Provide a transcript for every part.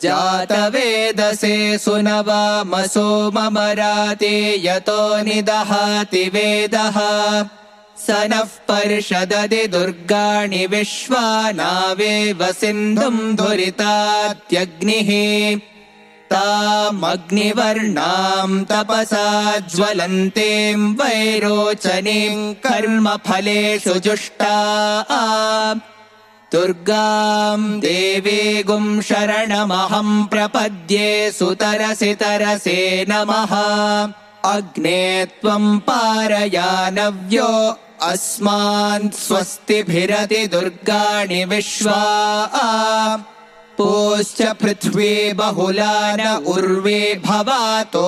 जातवेदसे सुनवामसो ममराते यतो निदहाति वेदः स नः पर्षदति दुर्गाणि विश्वानावेव सिन्धुम् दुरितात्यग्निः तामग्निवर्णाम् तपसा ज्वलन्तीम् वैरोचनीम् कर्मफलेषु जुष्टाम् दुर्गाम् देवीगुम् शरणमहम् प्रपद्ये सुतरसि तरसे नमः अग्ने त्वम् पारयानव्यो अस्मान् स्वस्तिभिरति दुर्गाणि विश्वा पूश्च पृथ्वी बहुलान उर्वे भवातोकायतनयाय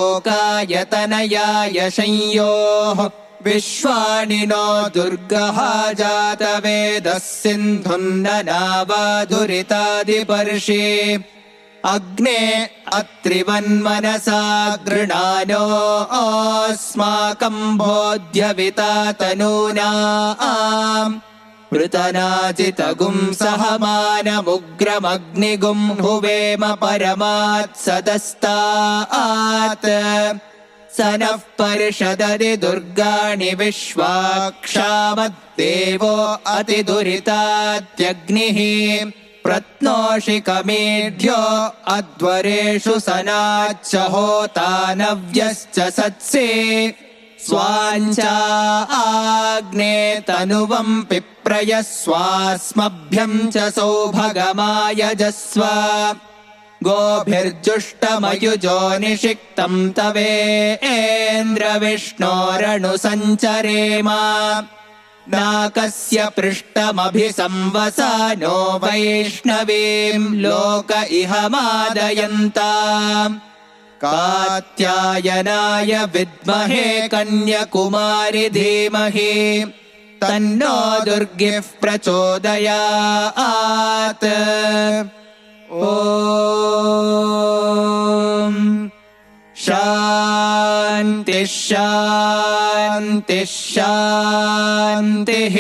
संयोः विश्वानि नो दुर्गः जातवेदः सिन्धुन्ननावादुरितादिपर्षि अग्ने अत्रिवन्मनसा गृणानो अस्माकम् बोध्यविता तनूनाम् पृतनाजितगुम् सहमानमुग्रमग्निगुम् हुवेम परमात्सदस्तात् स नः पर्षदति दुर्गाणि विश्वाक्षामद्देवो अतिदुरितात्यग्निः प्रत्नोषिकमेढ्यो अध्वरेषु सनाच्च होतानव्यश्च सत्से स्वाञ्चा आग्ने तनुवम् पिप्रयस्वास्मभ्यम् च सौभगमायजस्व गोभिर्जुष्टमयुजो निषिक्तम् तवेन्द्रविष्णोरनुसञ्चरेम नाकस्य पृष्ठमभिसंवसानो वैष्णवीम् लोक इह मादयन्ताम् कात्यायनाय विद्महे कन्याकुमारि धीमहि तन्नो दुर्गिः प्रचोदयात् ॐ शान्तिः शान्तिः शान्तिः।